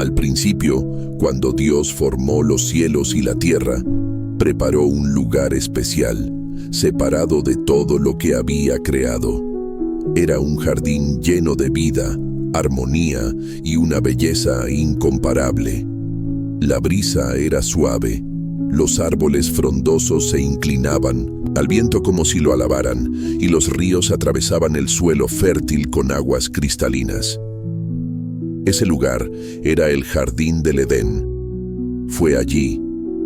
Al principio, cuando Dios formó los cielos y la tierra, preparó un lugar especial, separado de todo lo que había creado. Era un jardín lleno de vida, armonía y una belleza incomparable. La brisa era suave, los árboles frondosos se inclinaban al viento como si lo alabaran, y los ríos atravesaban el suelo fértil con aguas cristalinas. Ese lugar era el jardín del Edén. Fue allí,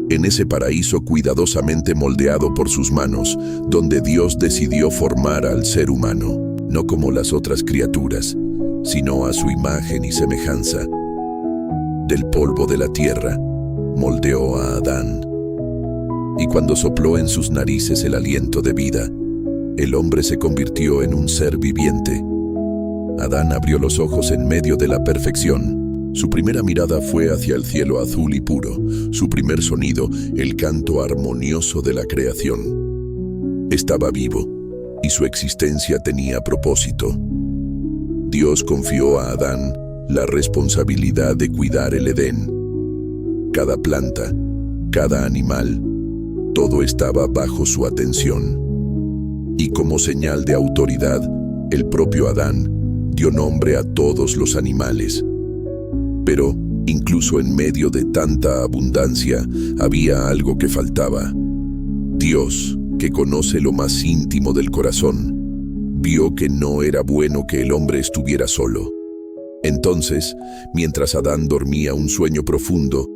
en ese paraíso cuidadosamente moldeado por sus manos, donde Dios decidió formar al ser humano, no como las otras criaturas, sino a su imagen y semejanza. Del polvo de la tierra, moldeó a Adán. Y cuando sopló en sus narices el aliento de vida, el hombre se convirtió en un ser viviente. Adán abrió los ojos en medio de la perfección. Su primera mirada fue hacia el cielo azul y puro, su primer sonido, el canto armonioso de la creación. Estaba vivo, y su existencia tenía propósito. Dios confió a Adán la responsabilidad de cuidar el Edén. Cada planta, cada animal, todo estaba bajo su atención. Y como señal de autoridad, el propio Adán dio nombre a todos los animales. Pero, incluso en medio de tanta abundancia, había algo que faltaba. Dios, que conoce lo más íntimo del corazón, vio que no era bueno que el hombre estuviera solo. Entonces, mientras Adán dormía un sueño profundo,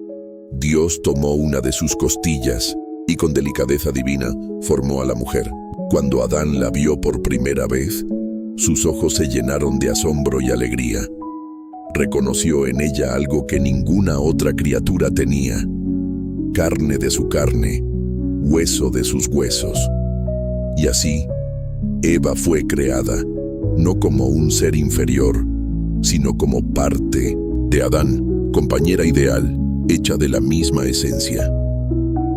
Dios tomó una de sus costillas y con delicadeza divina formó a la mujer. Cuando Adán la vio por primera vez, sus ojos se llenaron de asombro y alegría. Reconoció en ella algo que ninguna otra criatura tenía: carne de su carne, hueso de sus huesos. Y así, Eva fue creada, no como un ser inferior, sino como parte de Adán, compañera ideal, hecha de la misma esencia.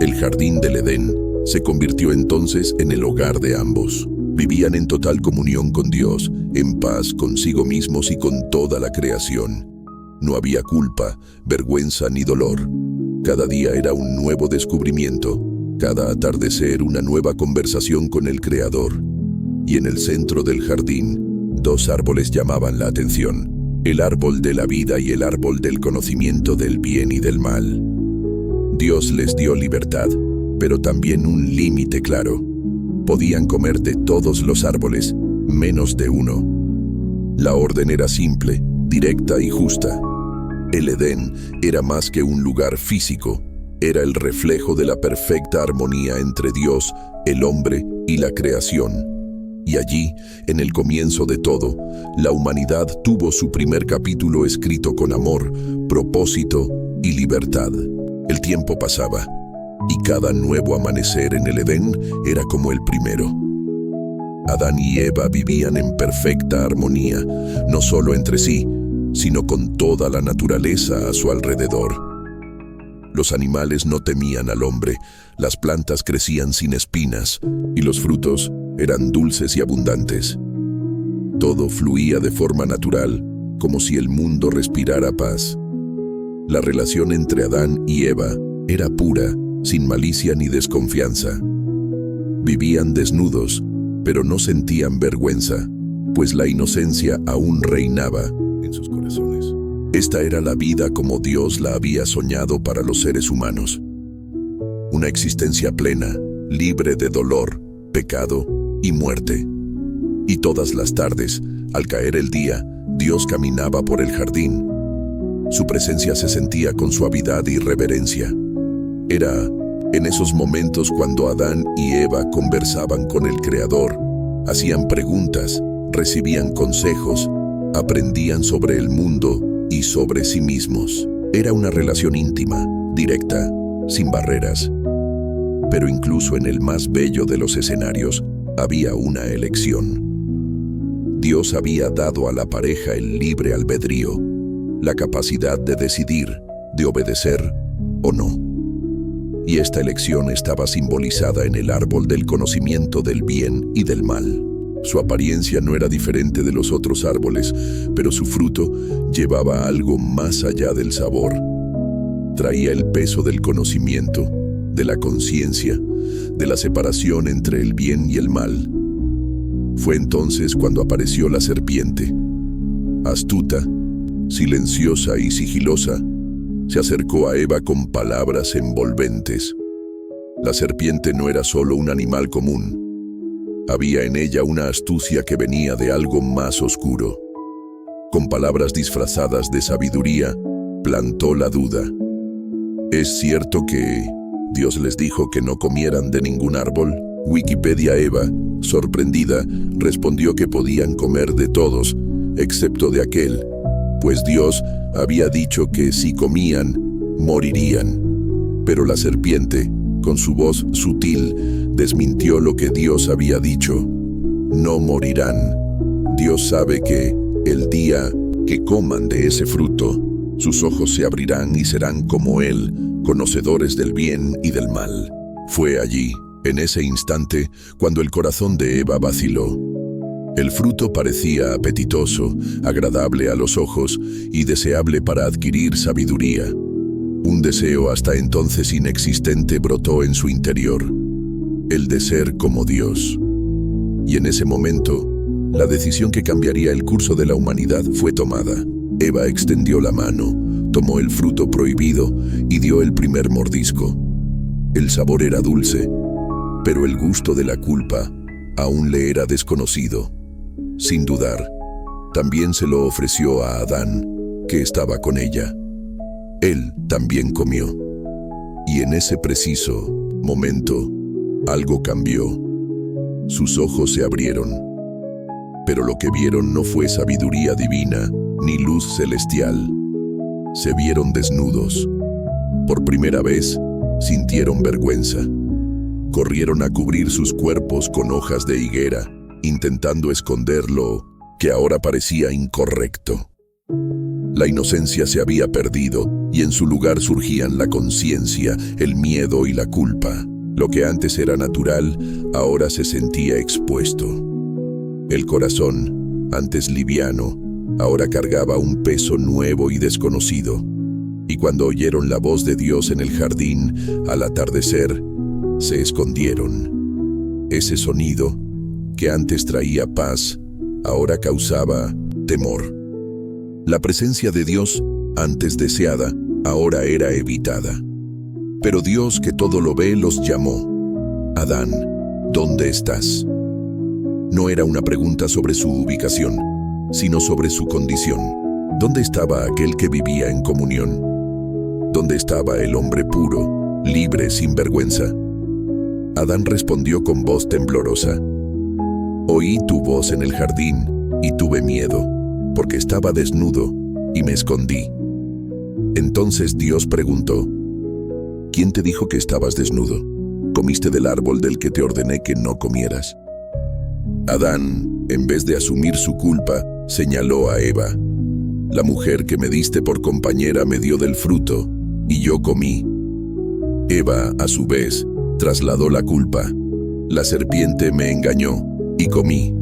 El jardín del Edén se convirtió entonces en el hogar de ambos. Vivían en total comunión con Dios, en paz consigo mismos y con toda la creación. No había culpa, vergüenza ni dolor. Cada día era un nuevo descubrimiento, cada atardecer una nueva conversación con el Creador. Y en el centro del jardín, dos árboles llamaban la atención: el árbol de la vida y el árbol del conocimiento del bien y del mal. Dios les dio libertad, pero también un límite claro. Podían comer de todos los árboles, menos de uno. La orden era simple, directa y justa. El Edén era más que un lugar físico, era el reflejo de la perfecta armonía entre Dios, el hombre y la creación. Y allí, en el comienzo de todo, la humanidad tuvo su primer capítulo escrito con amor, propósito y libertad. El tiempo pasaba, y cada nuevo amanecer en el Edén era como el primero. Adán y Eva vivían en perfecta armonía, no solo entre sí, sino con toda la naturaleza a su alrededor. Los animales no temían al hombre, las plantas crecían sin espinas, y los frutos eran dulces y abundantes. Todo fluía de forma natural, como si el mundo respirara paz. La relación entre Adán y Eva era pura, sin malicia ni desconfianza. Vivían desnudos, pero no sentían vergüenza, pues la inocencia aún reinaba en sus corazones. Esta era la vida como Dios la había soñado para los seres humanos. Una existencia plena, libre de dolor, pecado y muerte. Y todas las tardes, al caer el día, Dios caminaba por el jardín. Su presencia se sentía con suavidad y reverencia. Era en esos momentos cuando Adán y Eva conversaban con el Creador, hacían preguntas, recibían consejos, aprendían sobre el mundo y sobre sí mismos. Era una relación íntima, directa, sin barreras. Pero incluso en el más bello de los escenarios, había una elección. Dios había dado a la pareja el libre albedrío, la capacidad de decidir, de obedecer o no. Y esta elección estaba simbolizada en el árbol del conocimiento del bien y del mal. Su apariencia no era diferente de los otros árboles, pero su fruto llevaba algo más allá del sabor. Traía el peso del conocimiento, de la conciencia, de la separación entre el bien y el mal. Fue entonces cuando apareció la serpiente. Astuta, silenciosa y sigilosa, se acercó a Eva con palabras envolventes. La serpiente no era solo un animal común. Había en ella una astucia que venía de algo más oscuro. Con palabras disfrazadas de sabiduría, plantó la duda. ¿Es cierto que Dios les dijo que no comieran de ningún árbol? Wikipedia. Eva, sorprendida, respondió que podían comer de todos, excepto de aquel, pues Dios había dicho que si comían, morirían. Pero la serpiente, con su voz sutil, desmintió lo que Dios había dicho. No morirán. Dios sabe que, el día que coman de ese fruto, sus ojos se abrirán y serán como Él, conocedores del bien y del mal. Fue allí, en ese instante, cuando el corazón de Eva vaciló. El fruto parecía apetitoso, agradable a los ojos y deseable para adquirir sabiduría. Un deseo hasta entonces inexistente brotó en su interior, el de ser como Dios. Y en ese momento, la decisión que cambiaría el curso de la humanidad fue tomada. Eva extendió la mano, tomó el fruto prohibido y dio el primer mordisco. El sabor era dulce, pero el gusto de la culpa aún le era desconocido. Sin dudar, también se lo ofreció a Adán, que estaba con ella. Él también comió. Y en ese preciso momento, algo cambió. Sus ojos se abrieron. Pero lo que vieron no fue sabiduría divina, ni luz celestial. Se vieron desnudos. Por primera vez, sintieron vergüenza. Corrieron a cubrir sus cuerpos con hojas de higuera, intentando esconder lo que ahora parecía incorrecto. La inocencia se había perdido y en su lugar surgían la conciencia, el miedo y la culpa. Lo que antes era natural, ahora se sentía expuesto. El corazón, antes liviano, ahora cargaba un peso nuevo y desconocido. Y cuando oyeron la voz de Dios en el jardín, al atardecer, se escondieron. Ese sonido, que antes traía paz, ahora causaba temor. La presencia de Dios, antes deseada, ahora era evitada. Pero Dios, que todo lo ve, los llamó. Adán, ¿dónde estás? No era una pregunta sobre su ubicación, sino sobre su condición. ¿Dónde estaba aquel que vivía en comunión? ¿Dónde estaba el hombre puro, libre, sin vergüenza? Adán respondió con voz temblorosa. Oí tu voz en el jardín y tuve miedo, porque estaba desnudo y me escondí. Entonces Dios preguntó, ¿quién te dijo que estabas desnudo? ¿Comiste del árbol del que te ordené que no comieras? Adán, en vez de asumir su culpa, señaló a Eva. La mujer que me diste por compañera me dio del fruto, y yo comí. Eva, a su vez, trasladó la culpa. La serpiente me engañó, y comí.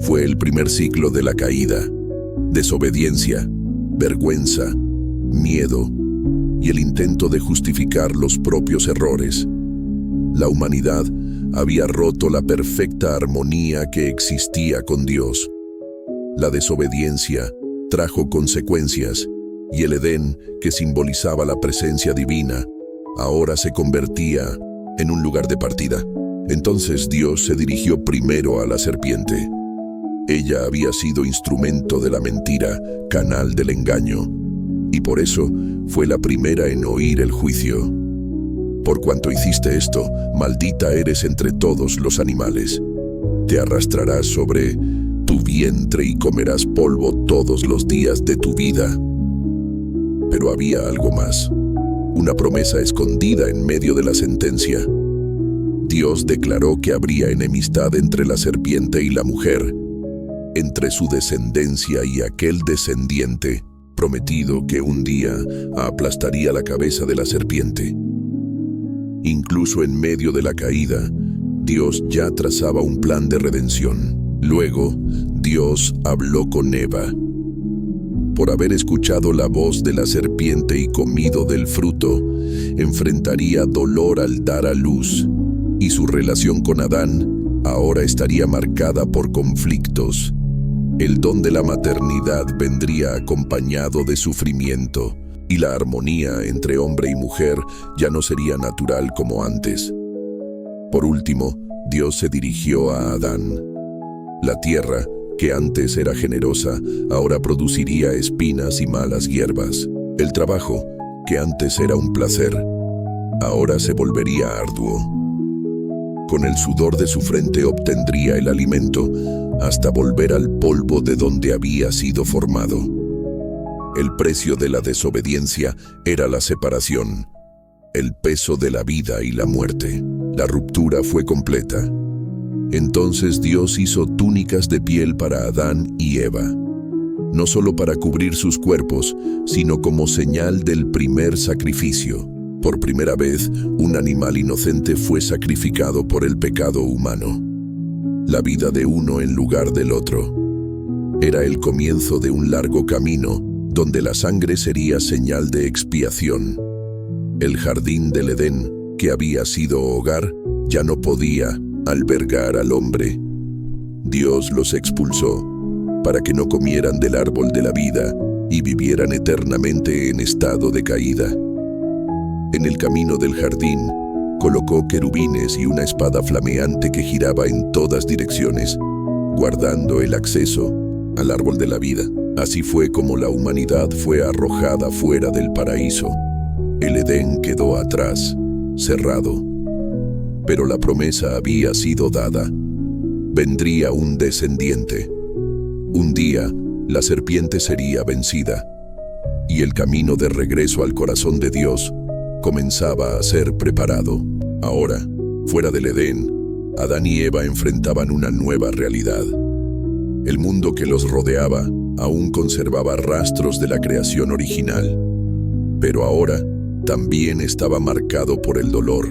Fue el primer ciclo de la caída. Desobediencia, vergüenza, miedo y el intento de justificar los propios errores. La humanidad había roto la perfecta armonía que existía con Dios. La desobediencia trajo consecuencias y el Edén, que simbolizaba la presencia divina, ahora se convertía en un lugar de partida. Entonces Dios se dirigió primero a la serpiente. Ella había sido instrumento de la mentira, canal del engaño, y por eso fue la primera en oír el juicio. Por cuanto hiciste esto, maldita eres entre todos los animales. Te arrastrarás sobre tu vientre y comerás polvo todos los días de tu vida. Pero había algo más, una promesa escondida en medio de la sentencia. Dios declaró que habría enemistad entre la serpiente y la mujer, entre su descendencia y aquel descendiente prometido que un día aplastaría la cabeza de la serpiente. Incluso en medio de la caída, Dios ya trazaba un plan de redención. Luego, Dios habló con Eva. Por haber escuchado la voz de la serpiente y comido del fruto, enfrentaría dolor al dar a luz, y su relación con Adán ahora estaría marcada por conflictos. El don de la maternidad vendría acompañado de sufrimiento, y la armonía entre hombre y mujer ya no sería natural como antes. Por último, Dios se dirigió a Adán. La tierra, que antes era generosa, ahora produciría espinas y malas hierbas. El trabajo, que antes era un placer, ahora se volvería arduo. Con el sudor de su frente obtendría el alimento, hasta volver al polvo de donde había sido formado. El precio de la desobediencia era la separación, el peso de la vida y la muerte. La ruptura fue completa. Entonces Dios hizo túnicas de piel para Adán y Eva, no solo para cubrir sus cuerpos, sino como señal del primer sacrificio. Por primera vez, un animal inocente fue sacrificado por el pecado humano. La vida de uno en lugar del otro. Era el comienzo de un largo camino, donde la sangre sería señal de expiación. El jardín del Edén, que había sido hogar, ya no podía albergar al hombre. Dios los expulsó para que no comieran del árbol de la vida y vivieran eternamente en estado de caída. En el camino del jardín colocó querubines y una espada flameante que giraba en todas direcciones, guardando el acceso al árbol de la vida. Así fue como la humanidad fue arrojada fuera del paraíso. El Edén quedó atrás, cerrado. Pero la promesa había sido dada. Vendría un descendiente. Un día, la serpiente sería vencida, y el camino de regreso al corazón de Dios comenzaba a ser preparado. Ahora, fuera del Edén, Adán y Eva enfrentaban una nueva realidad. El mundo que los rodeaba aún conservaba rastros de la creación original, pero ahora también estaba marcado por el dolor,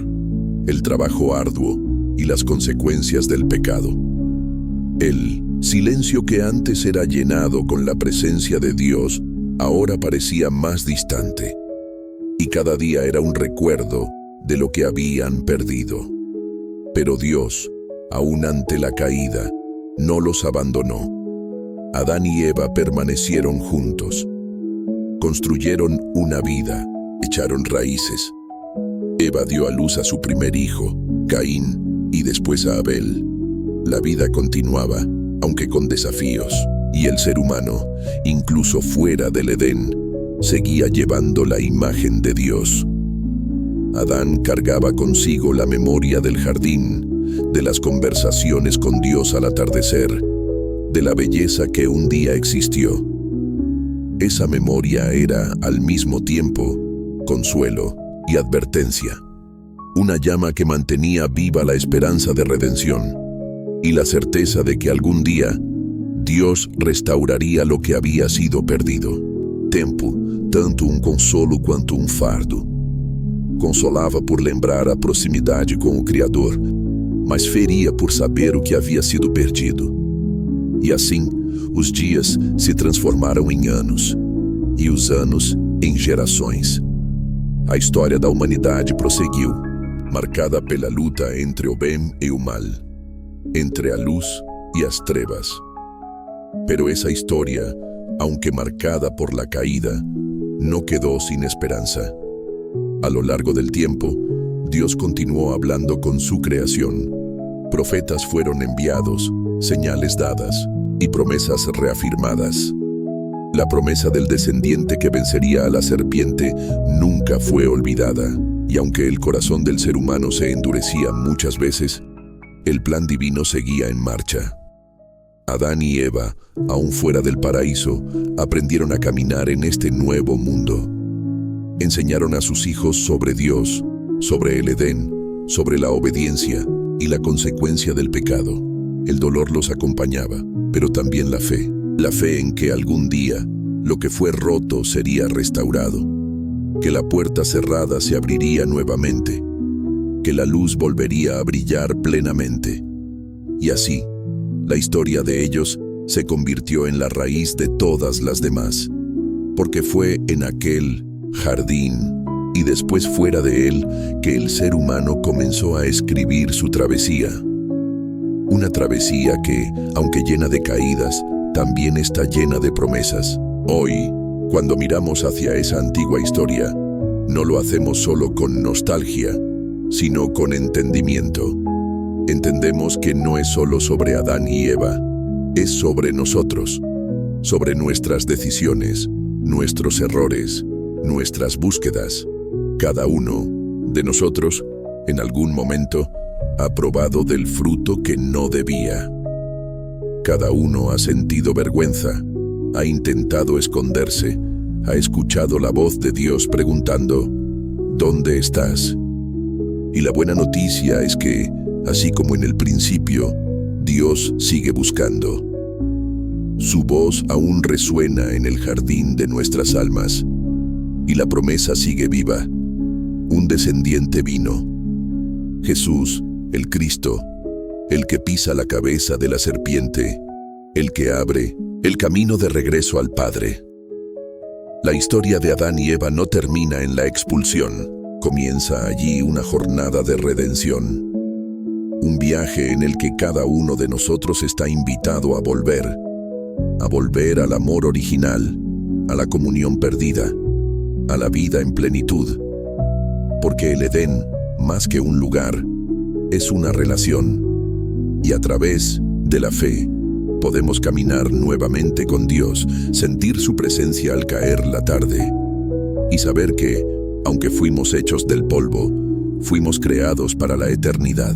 el trabajo arduo y las consecuencias del pecado. El silencio que antes era llenado con la presencia de Dios, ahora parecía más distante, y cada día era un recuerdo de lo que habían perdido. Pero Dios, aún ante la caída, no los abandonó. Adán y Eva permanecieron juntos. Construyeron una vida, echaron raíces. Eva dio a luz a su primer hijo, Caín, y después a Abel. La vida continuaba, aunque con desafíos, y el ser humano, incluso fuera del Edén, seguía llevando la imagen de Dios. Adán cargaba consigo la memoria del jardín, de las conversaciones con Dios al atardecer, de la belleza que un día existió. Esa memoria era, al mismo tiempo, consuelo y advertencia. Una llama que mantenía viva la esperanza de redención y la certeza de que algún día Dios restauraría lo que había sido perdido. Tempo, tanto um consolo quanto um fardo. Consolava por lembrar a proximidade com o Criador, mas feria por saber o que havia sido perdido. E assim, os dias se transformaram em anos, e os anos em gerações. A história da humanidade prosseguiu, marcada pela luta entre o bem e o mal, entre a luz e as trevas. Pero esa historia, aunque marcada por la caída, no quedó sin esperanza. A lo largo del tiempo, Dios continuó hablando con su creación. Profetas fueron enviados, señales dadas y promesas reafirmadas. La promesa del descendiente que vencería a la serpiente nunca fue olvidada, y aunque el corazón del ser humano se endurecía muchas veces, el plan divino seguía en marcha. Adán y Eva, aún fuera del paraíso, aprendieron a caminar en este nuevo mundo. Enseñaron a sus hijos sobre Dios, sobre el Edén, sobre la obediencia y la consecuencia del pecado. El dolor los acompañaba, pero también la fe en que algún día lo que fue roto sería restaurado, que la puerta cerrada se abriría nuevamente, que la luz volvería a brillar plenamente. Y así, la historia de ellos se convirtió en la raíz de todas las demás, porque fue en aquel jardín y después fuera de él que el ser humano comenzó a escribir su travesía. Una travesía que, aunque llena de caídas, también está llena de promesas. Hoy, cuando miramos hacia esa antigua historia, no lo hacemos solo con nostalgia, sino con entendimiento. Entendemos que no es solo sobre Adán y Eva, es sobre nosotros, sobre nuestras decisiones, nuestros errores, nuestras búsquedas. Cada uno de nosotros, en algún momento, ha probado del fruto que no debía. Cada uno ha sentido vergüenza, ha intentado esconderse, ha escuchado la voz de Dios preguntando, ¿dónde estás? Y la buena noticia es que, así como en el principio, Dios sigue buscando. Su voz aún resuena en el jardín de nuestras almas, y la promesa sigue viva. Un descendiente vino. Jesús, el Cristo, el que pisa la cabeza de la serpiente, el que abre el camino de regreso al Padre. La historia de Adán y Eva no termina en la expulsión. Comienza allí una jornada de redención. Un viaje en el que cada uno de nosotros está invitado a volver al amor original, a la comunión perdida, a la vida en plenitud. Porque el Edén, más que un lugar, es una relación. Y a través de la fe, podemos caminar nuevamente con Dios, sentir su presencia al caer la tarde, y saber que, aunque fuimos hechos del polvo, fuimos creados para la eternidad.